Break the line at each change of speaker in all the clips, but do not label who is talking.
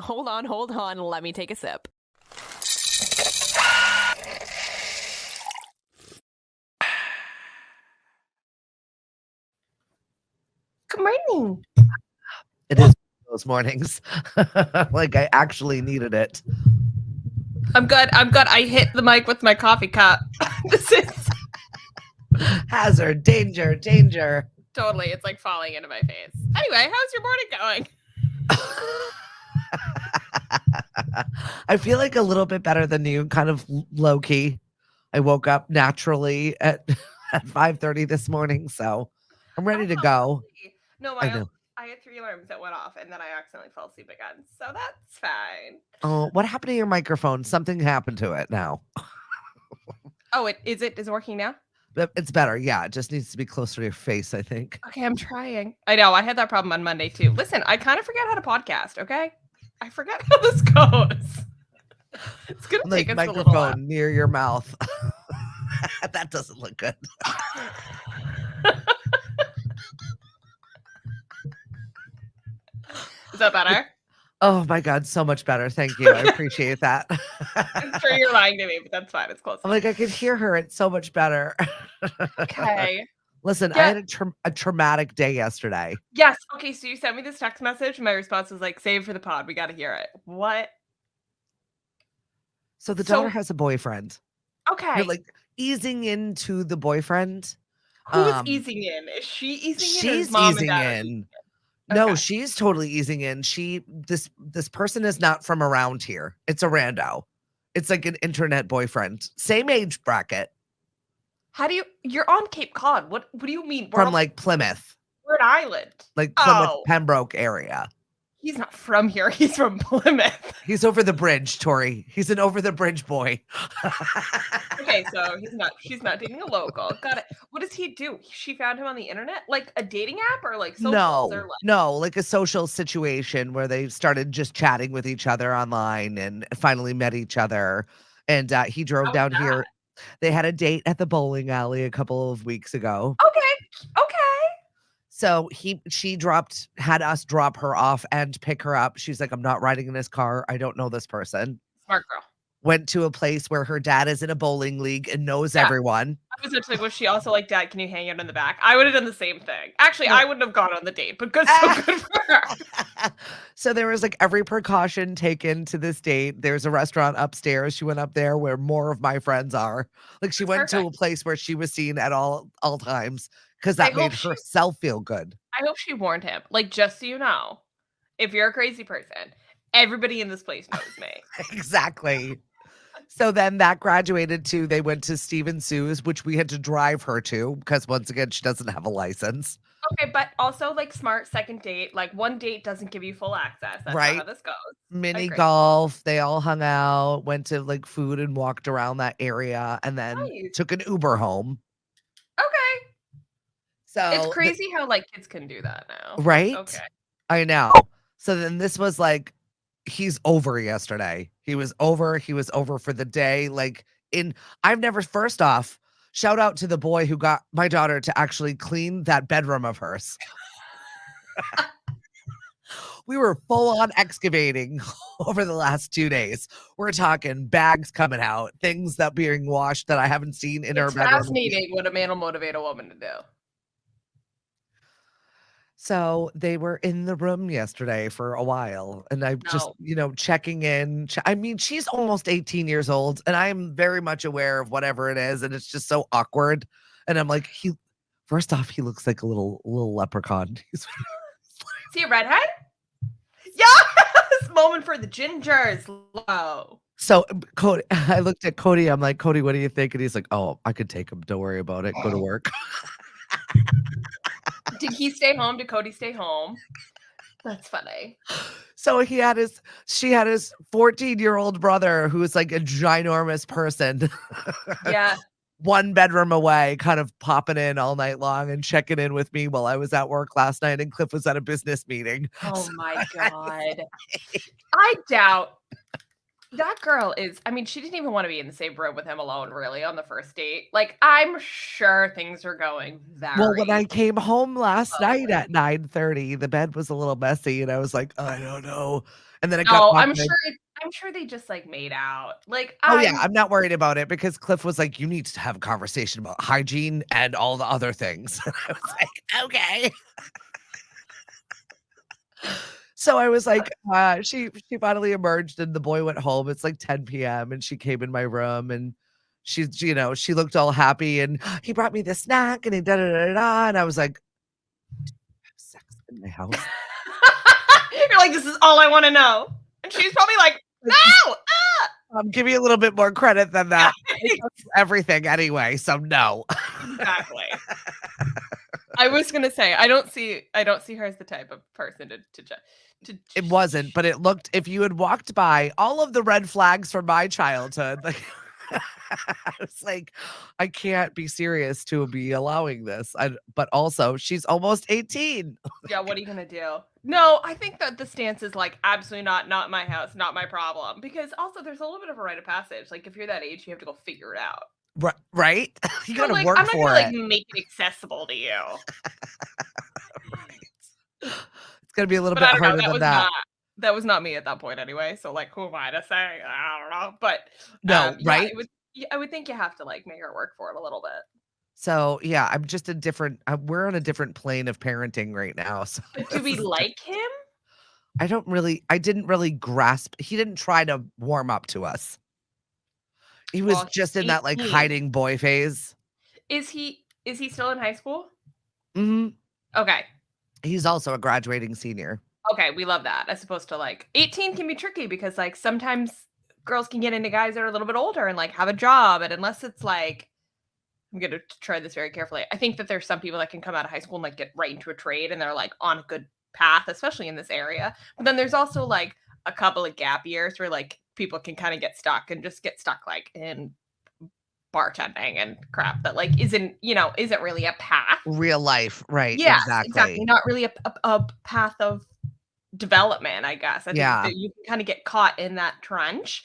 Hold on. Let me take a sip.
Good morning.
It is those mornings. Like I actually needed it.
I'm good. I hit the mic with my coffee cup. This is
Hazard, danger.
totally, it's like falling into my face. Anyway, how's your morning going?
I feel like a little bit better than you, kind of low key. I woke up naturally at 5:30 this morning, so I'm ready to go.
No,
I know.
I had 3 alarms that went off and then I accidentally fell asleep again. So that's fine.
Oh, what happened to your microphone? Something happened to it now.
Oh, is it working now?
It's better. Yeah, it just needs to be closer to your face, I think.
Okay, I'm trying. I know, I had that problem on Monday too. Listen, I kind of forget how to podcast, okay? I forget how this goes. It's gonna take us a little while.
Microphone near your mouth. That doesn't look good.
Is that better?
Oh my God, so much better. Thank you. I appreciate that.
I'm sure you're lying to me, but that's fine. It's close.
I'm like, I could hear her. It's so much better.
Okay.
Listen, I had a traumatic day yesterday.
Yes. Okay, so you sent me this text message. My response was like, save for the pod. We got to hear it. What?
So the daughter has a boyfriend.
Okay.
You're like easing into the boyfriend.
Who's easing in? Is she easing in?
She's easing in. No, she's totally easing in. This person is not from around here. It's a rando. It's like an internet boyfriend. Same age bracket.
How do you're on Cape Cod. What do you mean?
From like Plymouth.
We're an island.
Like Plymouth, Pembroke area.
He's not from here. He's from Plymouth.
He's over the bridge, Tori. He's an over the bridge boy.
Okay, so she's not dating a local. Got it. What does he do? She found him on the internet? Like a dating app or like socials?
No, like a social situation where they started just chatting with each other online and finally met each other. And he drove down here. They had a date at the bowling alley a couple of weeks ago.
Okay.
So she had us drop her off and pick her up. She's like, I'm not riding in this car. I don't know this person.
Smart girl.
Went to a place where her dad is in a bowling league and knows everyone.
I was actually, was she also like, Dad, can you hang out in the back? I would have done the same thing. Actually, I wouldn't have gone on the date, but good for her.
So there was like every precaution taken to this date. There's a restaurant upstairs. She went up there where more of my friends are. Like she went to a place where she was seen at all times because that made herself feel good.
I hope she warned him. Like, just so you know, if you're a crazy person, everybody in this place knows me.
Exactly. So then that graduated to, they went to Steve and Sue's, which we had to drive her to because once again, she doesn't have a license.
Okay, but also like smart second date, like one date doesn't give you full access. That's not how this goes.
Mini golf. They all hung out, went to like food and walked around that area and then took an Uber home.
Okay.
So
it's crazy how like kids can do that now.
Right?
Okay.
I know. So then this was like, he's over yesterday. He was over for the day. Like first off, shout out to the boy who got my daughter to actually clean that bedroom of hers. We were full on excavating over the last 2 days. We're talking bags coming out, things that being washed that I haven't seen in her bedroom.
It's fascinating what a man will motivate a woman to do.
So they were in the room yesterday for a while and I'm just, checking in. I mean, she's almost 18 years old and I'm very much aware of whatever it is. And it's just so awkward. And I'm like, first off, he looks like a little leprechaun.
Is he a redhead? Yes! Moment for the gingers. Low.
So Cody, I looked at Cody. I'm like, Cody, what do you think? And he's like, oh, I could take him. Don't worry about it. Go to work.
Did he stay home? Did Cody stay home? That's funny.
So she had his 14-year-old brother who is like a ginormous person.
Yeah.
1 bedroom away, kind of popping in all night long and checking in with me while I was at work last night and Cliff was at a business meeting.
Oh my God. I doubt That girl is, I mean, she didn't even want to be in the same room with him alone, really, on the first date. Like, I'm sure things are going
Well, when
very
I came home last night
slowly.
at 9:30, the bed was a little messy, and I was like, "I don't know." And then I got
No,
back and
I'm sure they just, like, made out. Like,
oh, yeah,
I'm
I'm not worried about it because Cliff was like, "You need to have a conversation about hygiene and all the other things." And I was like, "Okay." So I was like, she finally emerged and the boy went home. It's like 10 PM and she came in my room and she looked all happy and he brought me the snack and he da da da da da. And I was like, have sex in my house.
You're like, "This is all I wanna know." And she's probably like,
Like,
"No!
give me a little bit more credit than
Yeah,
that. I touched everything anyway, so no.
exactly. I was gonna say, I don't see her as the type of person to
It wasn't, but it looked if you had walked by all of the red flags from my childhood, like I was like, I can't be serious to be allowing this. But also she's almost 18.
yeah, what are you gonna do? No, I think that the stance is like, absolutely not my house, not my problem. Because also there's a little bit of a rite of passage. Like if you're that age, you have to go figure it out.
Right? You
So
gotta
like,
work
I'm not gonna
for
like
it.
make it accessible to you.
Right. It's gonna be a little
But
bit
I don't know.
harder
That
than
was
that.
not that was not me at that point anyway. So like, who am I to say? I don't know. But
No,
yeah,
right?
I would think you have to like make her work for it a little bit.
So yeah, I'm just a different we're on a different plane of parenting right now. So
But do
this
we
is
like him?
I didn't really grasp. He didn't try to warm up to us. He was
Well,
just in
he's
that like
18.
hiding boy phase.
Is he still in high school?
Mhm.
Okay.
He's also a graduating senior.
Okay, we love that. As opposed to like 18 can be tricky because like sometimes girls can get into guys that are a little bit older and like have a job. And unless it's like, I'm gonna try this very carefully. I think that there's some people that can come out of high school and like get right into a trade and they're like on a good path, especially in this area. But then there's also like a couple of gap years where like people can kind of get stuck and just get stuck like in bartending and crap that like isn't really a path.
Real life, right,
Yes, exactly.
exactly.
Not really a path of development, I guess. I think
Yeah.
that you can kind of get caught in that trench.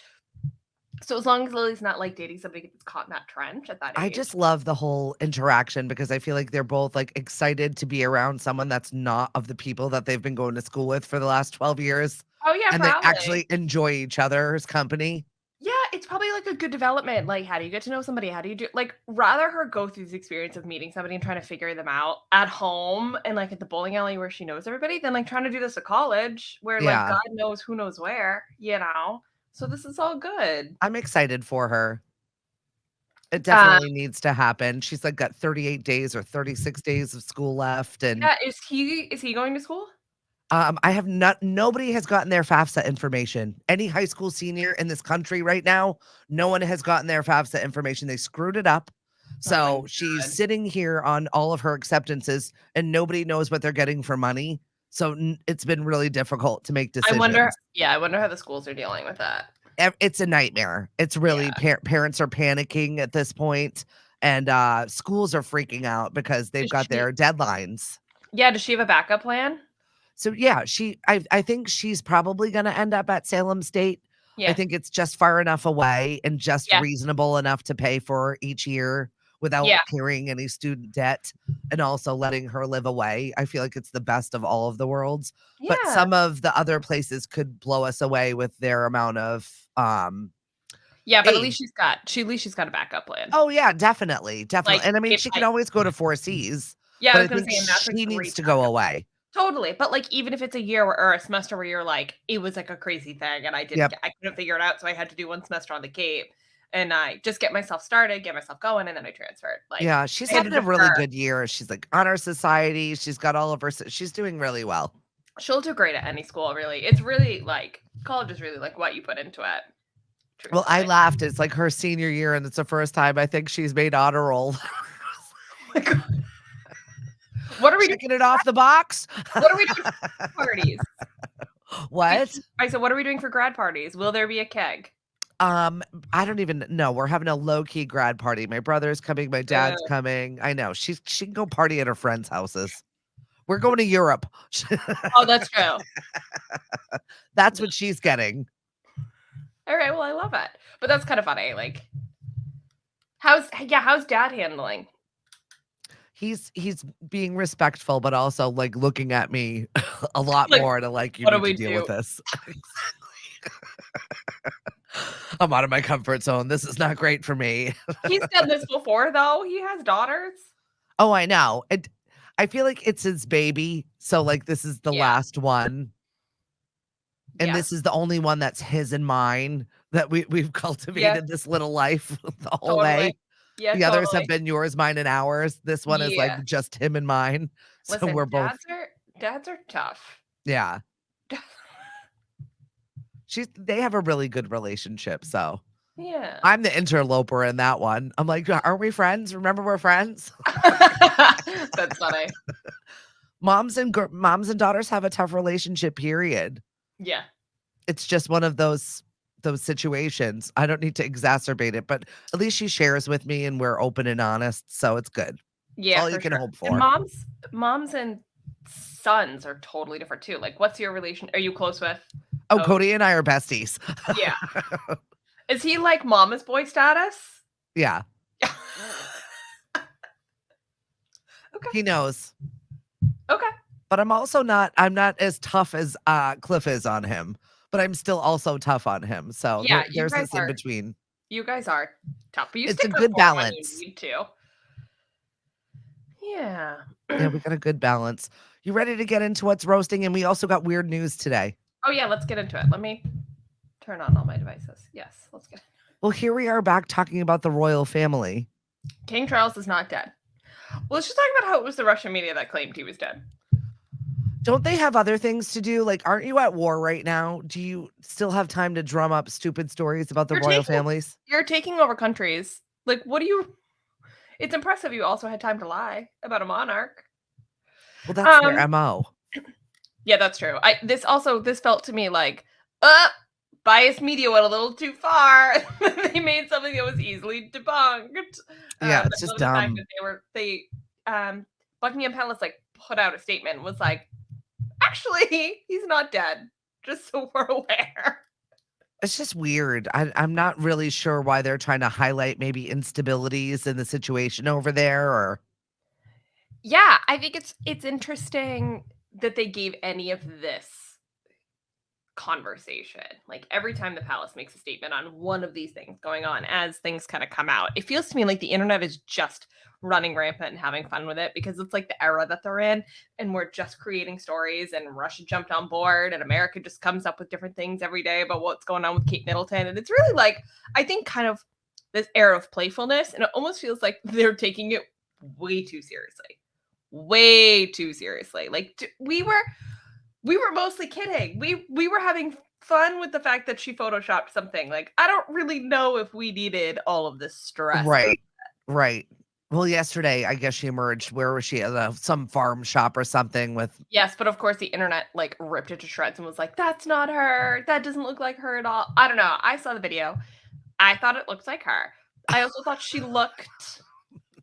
So as long as Lily's not like dating somebody that's caught in that trench at that
I
age.
just love the whole interaction because I feel like they're both like excited to be around someone that's not of the people that they've been going to school with for the last 12 years.
Oh yeah,
And they
probably.
actually enjoy each other's company.
Yeah, it's probably like a good development. Like, how do you get to know somebody? How do you do like rather her go through this experience of meeting somebody and trying to figure them out at home and like at the bowling alley where she knows everybody than like trying to do this at college where like
Yeah.
God knows who knows where. So this is all good.
I'm excited for her. It
Um,
definitely needs to happen. She's like got 38 days or 36 days of school left. And
yeah, is he going to school?
I have not nobody has gotten their FAFSA information. Any high school senior in this country right now, no one has gotten their FAFSA information. They screwed it up.
Oh my
So she's
god.
sitting here on all of her acceptances and nobody knows what they're getting for money. So it's been really difficult to make decisions.
I wonder how the schools are dealing with that.
It's a nightmare. It's really
Yeah.
parents are panicking at this point, and schools are freaking out because they've
Does
got
she
their deadlines.
Yeah, does she have a backup plan?
So yeah, I think she's probably gonna end up at Salem State. I
Yeah.
think it's just far enough away and just
Yeah.
reasonable enough to pay for each year without
Yeah.
carrying any student debt and also letting her live away. I feel like it's the best of all of the worlds. But
Yeah.
some of the other places could blow us away with their amount of
Yeah, but
aid.
at least she's got a backup plan.
Oh yeah, definitely, definitely.
Like,
And I mean,
if
she can
I
always go to 4 Cs,
Yeah, I
but
was
I
gonna
think
say, and that's a
she needs
great
to go
backup plan.
away.
Totally, but, like, even if it's a year or a semester where you're like, "It was, like, a crazy thing, and
Yep.
I couldn't figure it out, so I had to do 1 semester on the Cape, and I just get myself started, get myself going, and then I transferred." Like,
Yeah, she's
I had to
having a really
defer.
good year. She's like honor society. She's got all of her. She's doing really well.
She'll do great at any school, really. It's really, like college is really, like, what you put into it,
Well, I
truthfully.
laughed. It's like her senior year, and it's the first time I think she's made honor roll.
Oh my god. What are we doing
Checking it off the box.
what are we doing for parties?
What?
I said, "What are we doing for grad parties? Will there be a keg?"
Um, I don't even know. We're having a low key grad party. My brother's coming. My dad's coming. I know she can go party at her friends' houses. We're going to Europe.
Oh, that's true.
That's what she's getting.
All right, well, I love it. But that's kind of funny. Like, how's dad handling?
He's being respectful, but also like looking at me a lot
Like,
more to like, you
what do
need to
we
deal
do?
with this. I'm out of my comfort zone. This is not great for me.
He's done this before, though. He has daughters.
Oh, I know. I feel like it's his baby. So like this is the
Yeah.
last one. And
Yes.
this is the only one that's his and mine that we've
Yes.
cultivated this little life the whole
Totally.
way.
Yeah,
The others have
totally.
been yours, mine, and ours. This one is
Yeah.
like just him and mine. So
Listen,
we're both,
dads are tough.
yeah. They have a really good relationship. So
Yeah.
I'm the interloper in that one. I'm like, aren't we friends? Remember we're friends?
That's funny.
Moms and daughters have a tough relationship, period.
Yeah.
It's just one of those situations. I don't need to exacerbate it, but at least she shares with me and we're open and honest, so it's good. It's
Yeah,
all you
for
can
sure.
hope
And
for.
moms and sons are totally different too. Like, what's your relation? Are you close with?
Oh, Cody and I are besties.
Yeah. Is he like mama's boy status?
Yeah,
Okay.
he knows.
Okay.
But I'm not as tough as Cliff is on him, but I'm still also tough on him. So
Yeah,
there's this in between.
you guys are tough, but you
It's a
stick up
good
for him when you
balance.
need to. Yeah.
Yeah, we got a good balance. You ready to get into what's roasting? And we also got weird news today.
Oh yeah, let's get into it. Let me turn on all my devices. Yes, let's get.
Well, here we are back talking about the royal family.
King Charles is not dead. Well, let's just talk about how it was the Russian media that claimed he was dead.
Don't they have other things to do? Like, aren't you at war right now? Do you still have time to drum up stupid stories about the royal families?
You're taking over countries. Like, what do you? It's impressive you also had time to lie about a monarch.
Well, that's their MO.
Yeah, that's true. This felt to me like, biased media went a little too far. They made something that was easily debunked.
Yeah, it's just dumb.
The fact that Buckingham Palace like put out a statement and was like, actually, he's not dead. Just so we're aware.
It's just weird. I'm not really sure why they're trying to highlight maybe instabilities in the situation over there, or
Yeah, I think it's interesting that they gave any of this conversation. Like every time the palace makes a statement on one of these things going on, as things kind of come out, it feels to me like the internet is just running rampant and having fun with it because it's like the era that they're in and we're just creating stories and Russia jumped on board and America just comes up with different things every day about what's going on with Kate Middleton. And it's really like, I think kind of this era of playfulness, and it almost feels like they're taking it way too seriously. Way too seriously. Like we were mostly kidding. We were having fun with the fact that she photoshopped something. Like, I don't really know if we needed all of this stress.
Right. Well, yesterday, I guess she emerged. Where was she? At some farm shop or something with.
Yes, but of course the internet like ripped it to shreds and was like, that's not her. That doesn't look like her at all. I don't know. I saw the video. I thought it looked like her. I also thought she looked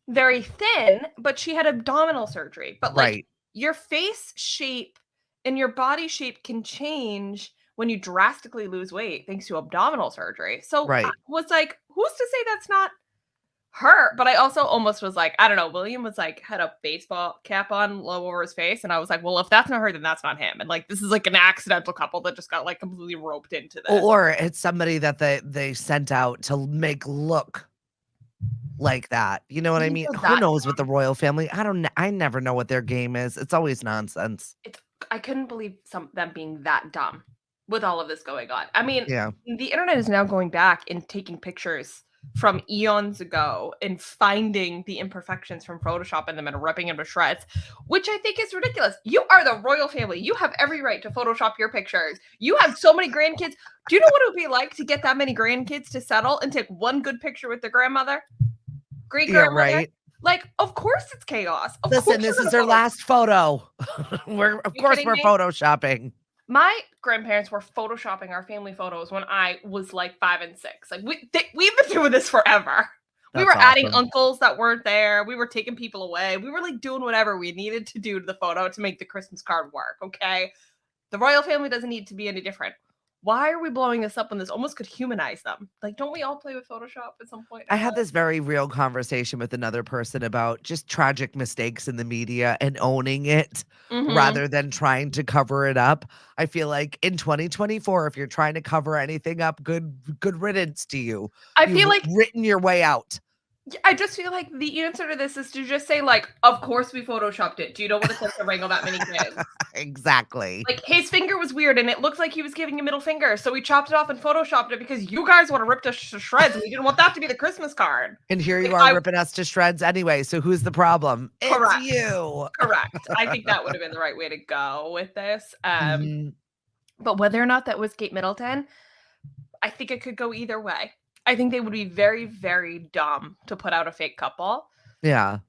very thin, but she had abdominal surgery. But like your face shape and your body shape can change when you drastically lose weight thanks to abdominal surgery. So I was like, who's to say that's not her? But I also almost was like, I don't know. William was like, had a baseball cap on low over his face. And I was like, well, if that's not her, then that's not him. And like, this is like an accidental couple that just got like completely roped into this.
Or it's somebody that they sent out to make look like that. You know what I mean? Who knows with the royal family? I never know what their game is. It's always nonsense.
I couldn't believe them being that dumb with all of this going on. I mean, the internet is now going back and taking pictures from eons ago and finding the imperfections from photoshopping them and ripping them to shreds, which I think is ridiculous. You are the royal family. You have every right to Photoshop your pictures. You have so many grandkids. Do you know what it would be like to get that many grandkids to settle and take one good picture with their grandmother? Great grandmother?
Yeah, right.
Like, of course it's chaos.
Listen, this is their last photo. We're photoshopping.
My grandparents were photoshopping our family photos when I was like 5 and 6. Like we've been doing this forever. We were adding uncles that weren't there. We were taking people away. We were like doing whatever we needed to do to the photo to make the Christmas card work. Okay. The royal family doesn't need to be any different. why are we blowing this up when this almost could humanize them? Like, don't we all play with Photoshop at some point?
I had this very real conversation with another person about just tragic mistakes in the media and owning it
Mhm.
rather than trying to cover it up. I feel like in 2024, if you're trying to cover anything up, good riddance to you.
I
You've
feel like
written your way out.
I just feel like the answer to this is to just say, like, "Of course we photoshopped it. Do you know what it's like to wrangle that many kids?"
Exactly.
Like, his finger was weird, and it looked like he was giving a middle finger, so we chopped it off and photoshopped it because you guys wanna rip us to shreds, and we didn't want that to be the Christmas card.
And here
Like,
you are ripping us to shreds anyway. So who's the problem? It's
Correct.
you.
Correct. I think that would have been the right way to go with this.
Mhm.
But whether or not that was Kate Middleton, I think it could go either way. I think they would be very, very dumb to put out a fake couple.
Yeah.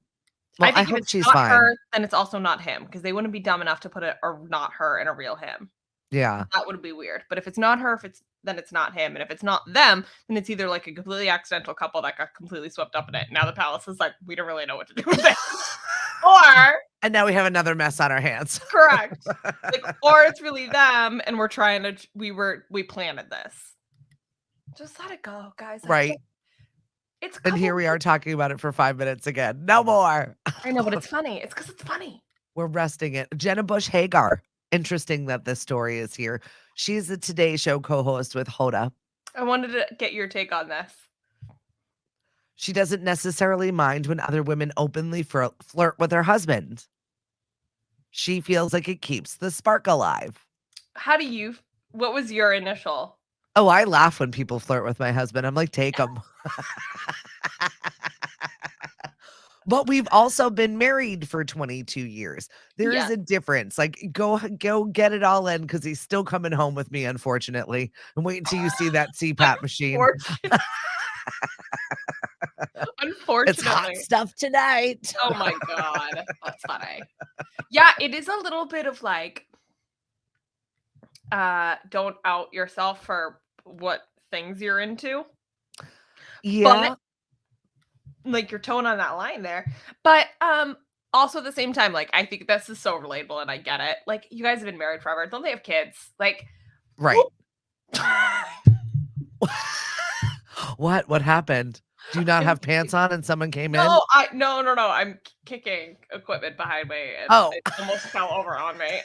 I
Well, I
think if
hope
it's
she's
not
fine.
her, then it's also not him because they wouldn't be dumb enough to put it or not her and a real him.
Yeah.
That would be weird. But if it's not her, then it's not him. And if it's not them, then it's either like a completely accidental couple that got completely swept up in it. Now the palace is like, we don't really know what to do with it. Or
And now we have another mess on our hands.
correct. Like, or it's really them and we're trying to we planted this. Just let it go, guys.
Right.
It's
And here we are talking about it for 5 minutes again. No more.
I know, but it's funny. It's because it's funny.
We're resting it. Jenna Bush Hagar. Interesting that this story is here. She's the Today Show co-host with Hoda.
I wanted to get your take on this.
She doesn't necessarily mind when other women openly flirt with her husband. She feels like it keeps the spark alive.
What was your initial?
Oh, I laugh when people flirt with my husband. I'm like, take them. But we've also been married for 22 years. There is
Yeah.
a difference. Like, go get it all in because he's still coming home with me, unfortunately. And wait until you see that CPAP machine. It's
Unfortunately.
hot stuff tonight.
Oh my God. That's funny. Yeah, it is a little bit of like, don't out yourself for what things you're into.
Yeah.
But, like your tone on that line there. But also at the same time, like I think this is so relatable and I get it. Like you guys have been married forever. Don't they have kids? Like
Right. What happened? Do you not have pants on and someone came in?
No, no. I'm kicking equipment behind me and it almost fell over on me.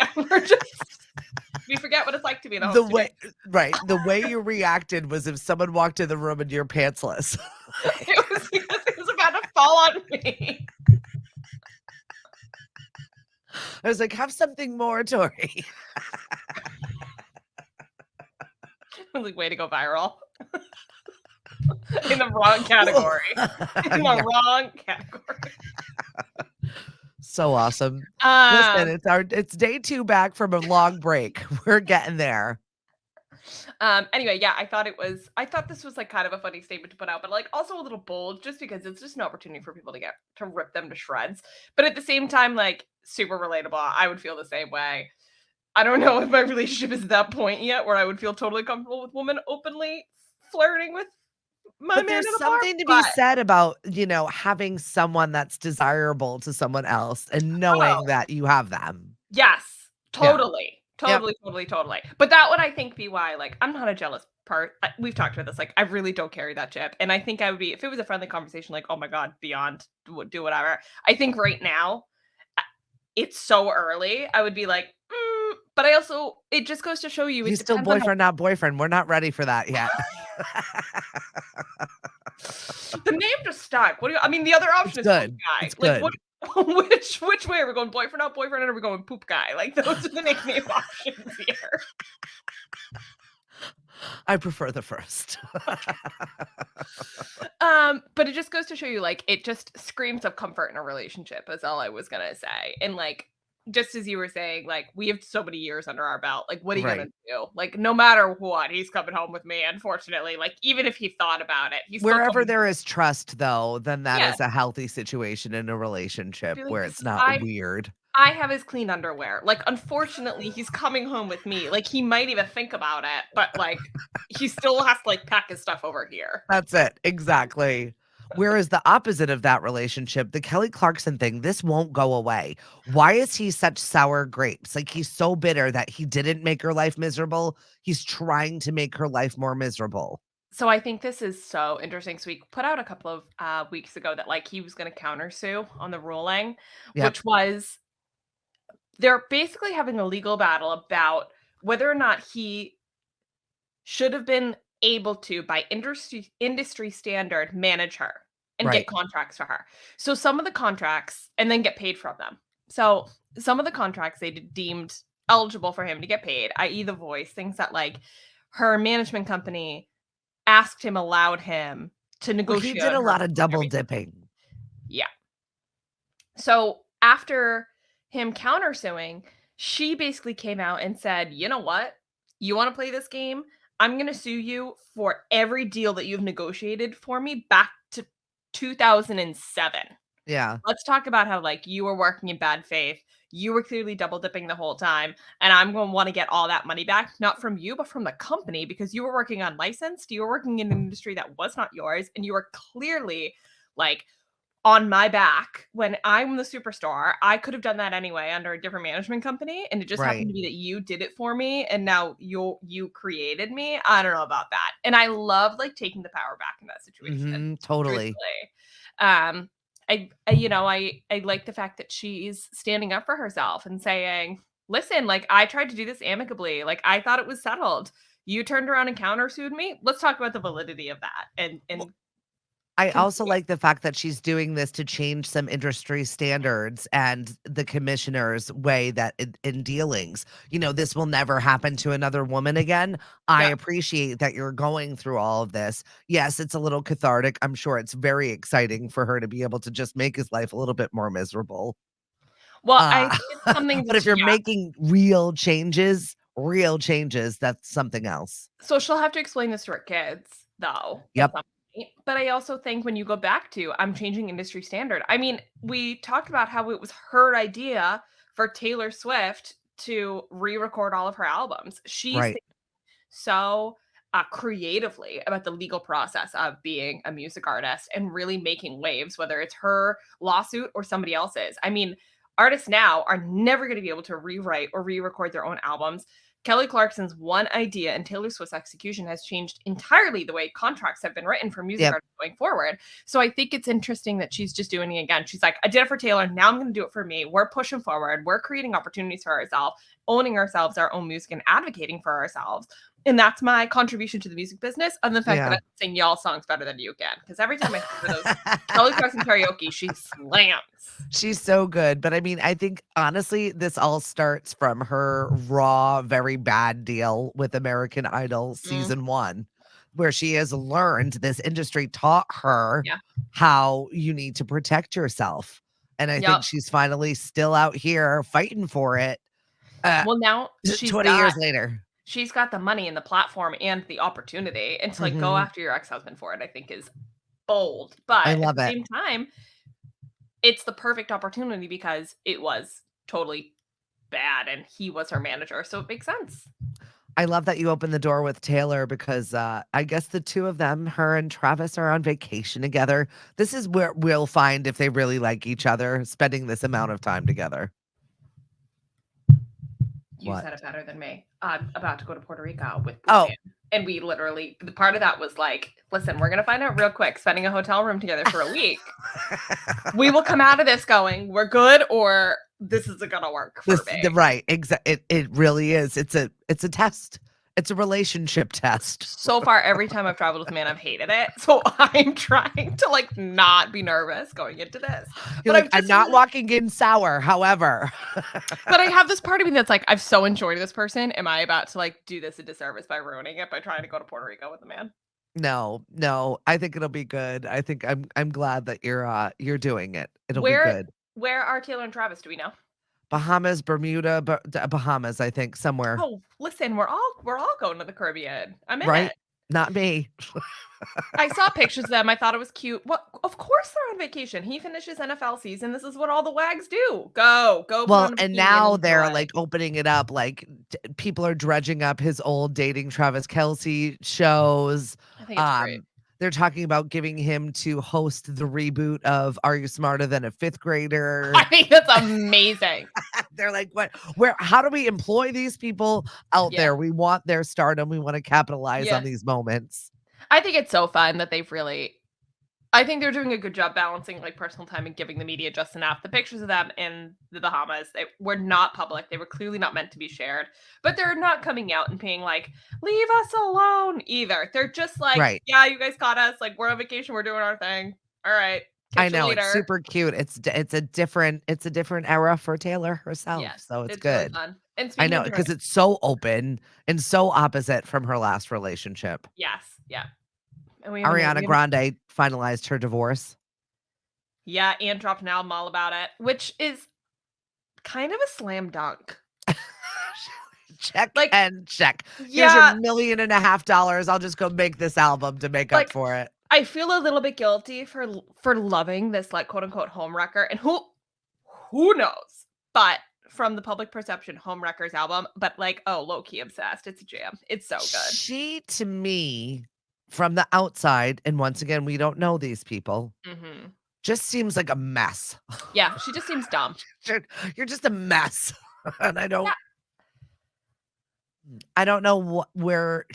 We forget what it's like to be in a
the way you reacted was if someone walked in the room and you're pantsless.
It was because it was about to fall on me.
I was like, have something more, Tori.
I was like, way to go viral. In the wrong category. In the wrong category.
So awesome. Listen, it's day 2 back from a long break. We're getting there.
Anyway, yeah, I thought this was like kind of a funny statement to put out, but like also a little bold just because it's just an opportunity for people to rip them to shreds. But at the same time, like super relatable. I would feel the same way. I don't know if my relationship is at that point yet where I would feel totally comfortable with women openly flirting with my man.
There's something to be said about, having someone that's desirable to someone else and knowing that you have them.
Yes, totally.
Yeah.
Totally. But that would, I think, be why, like, I'm not a jealous part. We've talked about this. Like, I really don't carry that chip. And I think I would be, if it was a friendly conversation, like, oh my God, beyond, do whatever. I think right now, it's so early. I would be like, but I also, it just goes to show you.
He's still boyfriend, not boyfriend. We're not ready for that yet.
The name just stuck. The other option is
good.
Poop Guy.
It's
like,
good.
Which way are we going? Boyfriend, not boyfriend, or are we going Poop Guy? Like, those are the nickname options here.
I prefer the first.
But it just goes to show you, like, it just screams of comfort in a relationship, is all I was gonna say. And like, just as you were saying, like, we have so many years under our belt. Like, what are you gonna do? Like, no matter what, he's coming home with me, unfortunately. Like, even if he thought about it, he's
wherever there is trust, though, then that is a healthy situation in a relationship where it's not weird.
I have his clean underwear. Like, unfortunately, he's coming home with me. Like, he might even think about it, but like, he still has to like pack his stuff over here.
That's it. Exactly. Whereas the opposite of that relationship, the Kelly Clarkson thing, this won't go away. Why is he such sour grapes? Like, he's so bitter that he didn't make her life miserable. He's trying to make her life more miserable.
So I think this is so interesting. So we put out a couple of weeks ago that like he was going to countersue on the ruling,
Yep.
which was they're basically having a legal battle about whether or not he should have been able to, by industry standard, manage her and get
Right.
contracts for her. So some of the contracts and then get paid from them. So some of the contracts they deemed eligible for him to get paid, i.e., The Voice, things that like her management company asked him, allowed him to
Well, he
negotiate
did
on
a
her
lot of
behalf,
double
everything.
dipping.
Yeah. So after him countersuing, she basically came out and said, "You know what? You want to play this game? I'm going to sue you for every deal that you've negotiated for me back to 2007.
Yeah.
Let's talk about how like you were working in bad faith. You were clearly double dipping the whole time, and I'm going to want to get all that money back, not from you, but from the company because you were working unlicensed. You were working in an industry that was not yours, and you were clearly like on my back when I'm the superstar. I could have done that anyway under a different management company, and it just happened
Right.
to be that you did it for me, and now you created me. I don't know about that, and I love like taking the power back in that situation.
Totally.
Truthfully, um, I like the fact that she's standing up for herself and saying, "Listen, like I tried to do this amicably. Like I thought it was settled. You turned around and countersued me. Let's talk about the validity of that and
I also
continue."
like the fact that she's doing this to change some industry standards and the commissioner's way that in dealings. This will never happen to another woman again. I
Yeah.
appreciate that you're going through all of this. Yes, it's a little cathartic. I'm sure it's very exciting for her to be able to just make his life a little bit more miserable.
Well, I
Uh,
think it's something
but if
that
you're
yeah.
making real changes, that's something else.
So she'll have to explain this to her kids, though, at
Yep.
some point. But I also think when you go back to I'm changing industry standard. I mean, we talked about how it was her idea for Taylor Swift to re-record all of her albums. She's
Right.
so creatively about the legal process of being a music artist and really making waves, whether it's her lawsuit or somebody else's. I mean, artists now are never going to be able to rewrite or re-record their own albums. Kelly Clarkson's one idea and Taylor Swift's execution has changed entirely the way contracts have been written for music
Yep.
artists going forward. So I think it's interesting that she's just doing it again. She's like, I did it for Taylor. Now I'm going to do it for me. We're pushing forward. We're creating opportunities for ourselves, owning ourselves, our own music, and advocating for ourselves. And that's my contribution to the music business, other than the fact that
Yeah.
I can sing y'all songs better than you can. Because every time I hear those Kelly Clarkson karaoke, she slams.
She's so good. But I mean, I think honestly, this all starts from her raw, very bad deal with American Idol
Mm,
season 1, where she has learned this industry taught her
yeah.
how you need to protect yourself. And I think
Yep.
she's finally still out here fighting for it uh,
Well, now
20 years later.
she's got the money and the platform and the opportunity, and to like go
Mhm.
after your ex-husband for it, I think is bold.
I
But at
love
the
it.
same time, it's the perfect opportunity because it was totally bad and he was her manager. So it makes sense.
I love that you opened the door with Taylor because I guess the two of them, her and Travis, are on vacation together. This is where we'll find if they really like each other, spending this amount of time together.
You
What?
said it better than me. I'm about to go to Puerto Rico with Blue
Oh,
Man. And we literally, the part of that was like, listen, we're going to find out real quick, spending a hotel room together for a week. We will come out of this going, we're good, or this isn't going to work for me.
Right. It really is. It's a test. It's a relationship test.
So far, every time I've traveled with a man, I've hated it. So I'm trying to like not be nervous going into this.
You're
But
like, I'm not walking in sour, however.
but I have this part of me that's like, I've so enjoyed this person. Am I about to like do this a disservice by ruining it by trying to go to Puerto Rico with a man?
No. I think it'll be good. I think I'm glad that you're doing it. It'll be
Where
good.
where are Taylor and Travis? Do we know?
Bahamas, Bermuda, Bahamas, I think somewhere.
Oh, listen, we're all going to the Caribbean. I'm in
Right?
it.
Not me.
I saw pictures of them. I thought it was cute. What? Of course they're on vacation. He finishes NFL season. This is what all the wags do. Go put
Well,
on a
and
bikini and
now they're
enjoy.
like opening it up. Like people are dredging up his old dating Travis Kelsey shows.
I think it's great.
Um, They're talking about giving him to host the reboot of Are You Smarter Than a Fifth Grader?
I think that's amazing.
They're like, what? Where? How do we employ these people out there? We want their stardom. We want to capitalize on these moments.
I think it's so fun that I think they're doing a good job balancing like personal time and giving the media just enough. The pictures of them in the Bahamas, they were not public. They were clearly not meant to be shared, but they're not coming out and being like, leave us alone either. They're just like, yeah, you guys caught us. Like, we're on vacation. We're doing our thing. All right.
I know, it's super cute. It's a different era for Taylor herself.
Yes,
so it's
really
good.
fun. And
I know, because it's so open and so opposite from her last relationship.
Yes. Yeah. And
Ariana Grande finalized her divorce.
Yeah, and dropped an album all about it, which is kind of a slam dunk.
Check and check. Here's your $1.5 million. I'll just go make this album to make up for it.
I feel a little bit guilty for loving this like quote unquote homewrecker, and who knows? But from the public perception, Homewrecker's album, but like, oh, low key obsessed. It's a jam. It's so good.
She, to me, from the outside, and once again, we don't know these people, just seems like a mess.
Yeah, she just seems dumb.
You're just a mess. And I don't know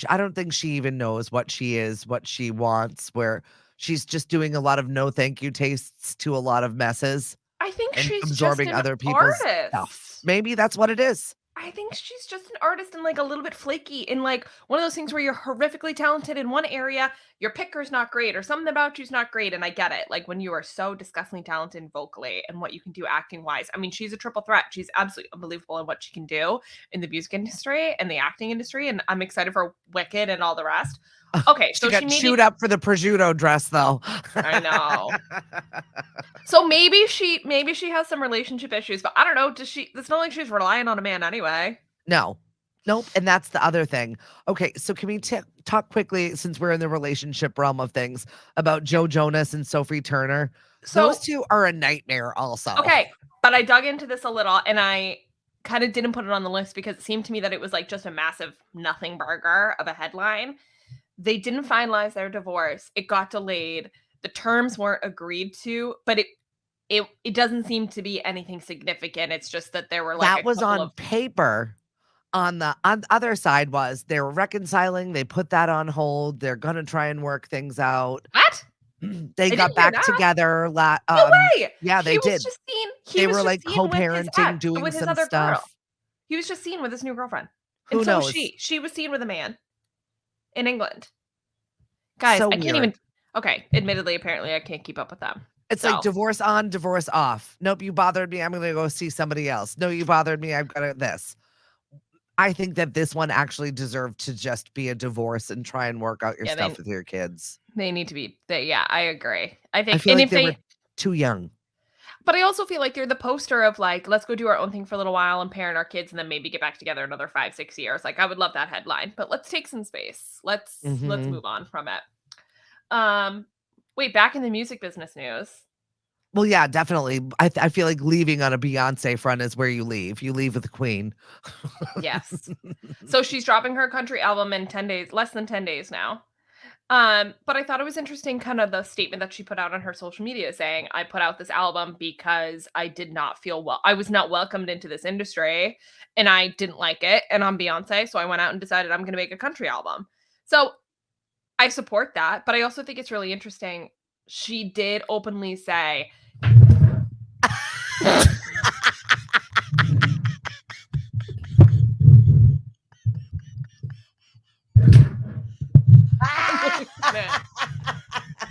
I don't think she even knows what she is, what she wants, where she's just doing a lot of no thank you tastes to a lot of messes.
I think
and
she's
absorbing
just an
other people's stuff. Maybe that's what it is.
I think she's just an artist and like a little bit flaky and like one of those things where you're horrifically talented in one area, your picker's not great or something about you's not great. And I get it. Like when you are so disgustingly talented vocally and what you can do acting wise. I mean, she's a triple threat. She's absolutely unbelievable in what she can do in the music industry and the acting industry. And I'm excited for Wicked and all the rest. Okay,
so she got chewed up for the prosciutto dress, though.
I know. So maybe she has some relationship issues, but I don't know. It's not like she's relying on a man anyway.
No. Nope. And that's the other thing. Okay, so can we talk quickly, since we're in the relationship realm of things, about Joe Jonas and Sophie Turner? So, those two are a nightmare also.
Okay, but I dug into this a little, and I kind of didn't put it on the list because it seemed to me that it was like just a massive nothing burger of a headline. They didn't finalize their divorce. It got delayed. The terms weren't agreed to, but it doesn't seem to be anything significant. It's just that there were like
that was on paper. On the other side was they were reconciling. They put that on hold. They're gonna try and work things out.
What?
They got back together.
No way.
Yeah, they did. They were like co-parenting, doing some stuff.
Girl. He was just seen with his new girlfriend.
Who knows?
She was seen with a man in England. Guys,
so
I can't even. Okay, admittedly, apparently, I can't keep up with them.
It's like divorce on, divorce off. Nope, you bothered me. I'm going to go see somebody else. No, you bothered me. I've got this. I think that this one actually deserved to just be a divorce and try and work out your stuff with your kids.
They need to be. I agree. I think.
I feel like they were too young.
But I also feel like they're the poster of like, let's go do our own thing for a little while and parent our kids and then maybe get back together another 5-6 years. Like I would love that headline, but let's take some space. Let's move on from it. Wait, back in the music business news.
Well, yeah, definitely. I feel like leaving on a Beyonce front is where you leave. You leave with the queen.
Yes. So she's dropping her country album in 10 days, less than 10 days now. But I thought it was interesting, kind of the statement that she put out on her social media saying, I put out this album because I did not feel well. I was not welcomed into this industry and I didn't like it. And I'm Beyonce. So I went out and decided I'm going to make a country album. So I support that. But I also think it's really interesting. She did openly say,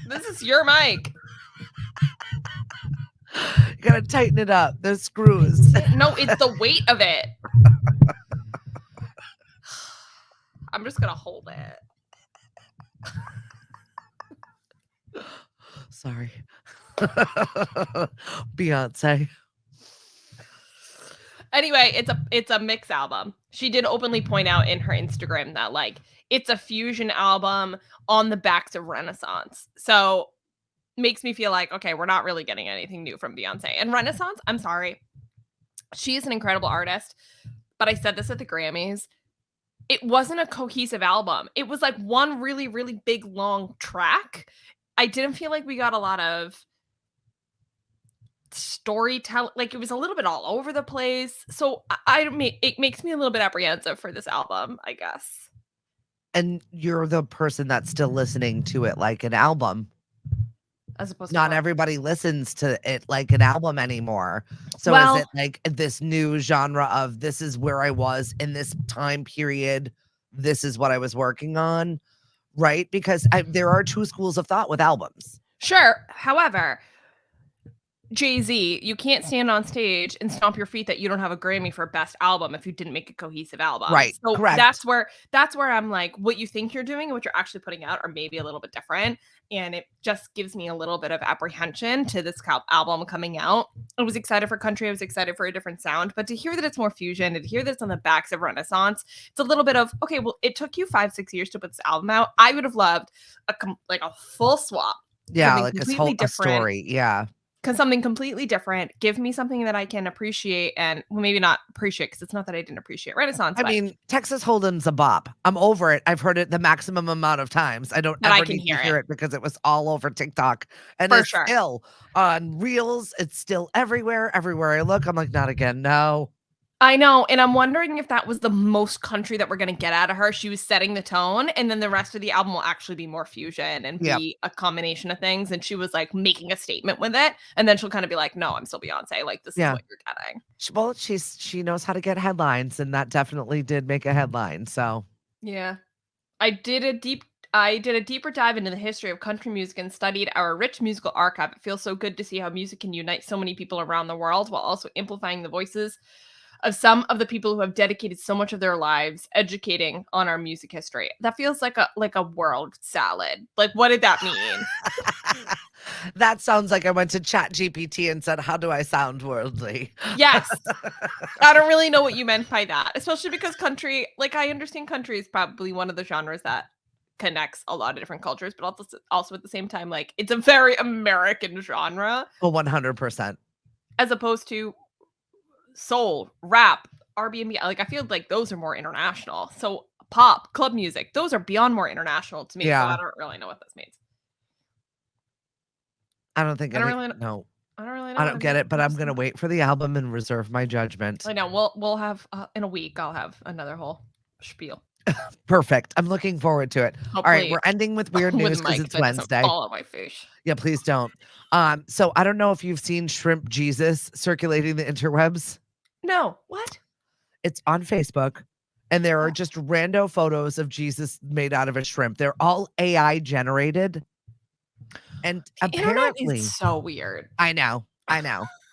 this is your mic.
You gotta tighten it up. There's screws.
No, it's the weight of it. I'm just gonna hold it.
Sorry. Beyonce.
Anyway, it's a mix album. She did openly point out in her Instagram that like it's a fusion album on the backs of Renaissance. So makes me feel like, okay, we're not really getting anything new from Beyonce. And Renaissance, I'm sorry. She is an incredible artist. But I said this at the Grammys. it wasn't a cohesive album. It was like one really, really big, long track. I didn't feel like we got a lot of storytelling. Like, it was a little bit all over the place. So it makes me a little bit apprehensive for this album, I guess.
And you're the person that's still listening to it like an album.
As opposed to
Not everybody listens to it like an album anymore. So is it like this new genre of this is where I was in this time period, this is what I was working on, right? Because there are two schools of thought with albums.
Sure. However, Jay-Z, you can't stand on stage and stomp your feet that you don't have a Grammy for best album if you didn't make a cohesive album.
Right.
So
correct.
that's where I'm like, what you think you're doing and what you're actually putting out are maybe a little bit different. And it just gives me a little bit of apprehension to this album coming out. I was excited for country. I was excited for a different sound. But to hear that it's more fusion and to hear that it's on the backs of Renaissance, it's a little bit of, okay, well, it took you 5-6 years to put this album out. I would have loved a full swap.
Yeah, like a story. Yeah.
Something completely different. Give me something that I can appreciate, and maybe not appreciate, because it's not that I didn't appreciate Renaissance.
I mean, Texas Hold'em's a bop. I'm over it. I've heard it the maximum amount of times. I don't ever need to hear it because it was all over TikTok, and it's still on Reels. It's still everywhere. Everywhere I look, I'm like, not again. No.
I know, and I'm wondering if that was the most country that we're going to get out of her. She was setting the tone, and then the rest of the album will actually be more fusion and be a combination of things, and she was, like, making a statement with it, and then she'll kind of be like, no, I'm still Beyonce. Like, this is what you're getting.
Well, she knows how to get headlines, and that definitely did make a headline, so.
Yeah. I did a deeper dive into the history of country music and studied our rich musical archive. It feels so good to see how music can unite so many people around the world while also amplifying the voices of some of the people who have dedicated so much of their lives educating on our music history. That feels like a world salad. Like, what did that mean?
That sounds like I went to ChatGPT and said, how do I sound worldly?
Yes. I don't really know what you meant by that, especially because country, like, I understand country is probably one of the genres that connects a lot of different cultures, but also at the same time, like, it's a very American genre.
Oh, 100%.
As opposed to soul, rap, R&B, like, I feel like those are more international. So pop, club music, those are beyond more international to me. Yeah. So I don't really know what this means.
I don't think I don't really know. I don't get it, but I'm gonna wait for the album and reserve my judgment.
I know. We'll have in a week. I'll have another whole spiel.
Perfect. I'm looking forward to it.
Hopefully,
all right, we're ending with weird news because it's Wednesday.
Fall on my face.
Yeah, please don't. So I don't know if you've seen Shrimp Jesus circulating the interwebs.
No. What?
It's on Facebook, and there are just rando photos of Jesus made out of a shrimp. They're all AI generated. And apparently,
it's so weird.
I know.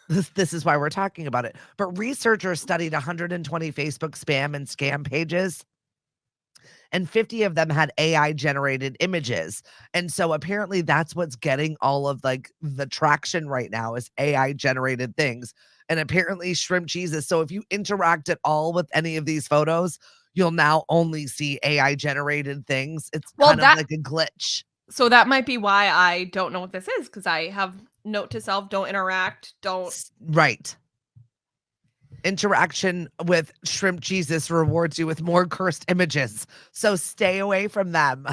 This is why we're talking about it. But researchers studied 120 Facebook spam and scam pages, and 50 of them had AI generated images. And so apparently that's what's getting all of like the traction right now is AI generated things. And apparently Shrimp Jesus. So if you interact at all with any of these photos, you'll now only see AI generated things. It's kind of like a glitch.
So that might be why I don't know what this is, because I have note to self, don't interact, don't.
Right. Interaction with Shrimp Jesus rewards you with more cursed images. So stay away from them.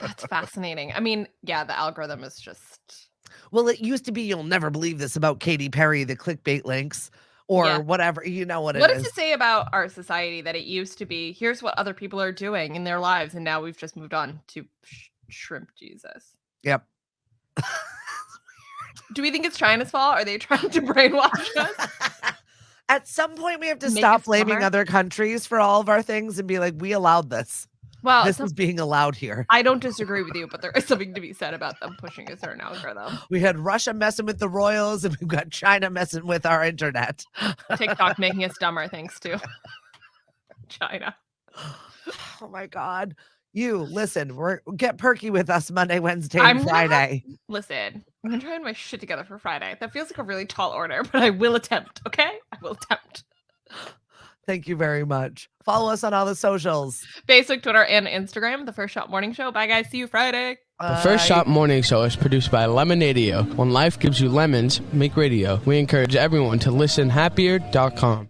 That's fascinating. I mean, yeah, the algorithm is just.
Well, it used to be, you'll never believe this about Katy Perry, the clickbait links. Or whatever, you know what it is.
What does it say about our society that it used to be, here's what other people are doing in their lives, and now we've just moved on to Shrimp Jesus?
Yep.
Do we think it's China's fault? Are they trying to brainwash us?
At some point, we have to stop blaming other countries for all of our things and be like, we allowed this. Well, this is being allowed here.
I don't disagree with you, but there is something to be said about them pushing a certain algorithm.
We had Russia messing with the royals, and we've got China messing with our internet.
TikTok making us dumber thanks to China.
Oh my God. You listen, get perky with us Monday, Wednesday, and Friday.
Listen, I'm gonna try and my shit together for Friday. That feels like a really tall order, but I will attempt. Okay, I will attempt.
Thank you very much. Follow us on all the socials.
Facebook, Twitter, and Instagram. The First Shot Morning Show. Bye, guys. See you Friday.
The First Shot Morning Show is produced by Lemonadio. When life gives you lemons, make radio. We encourage everyone to listen happier.com.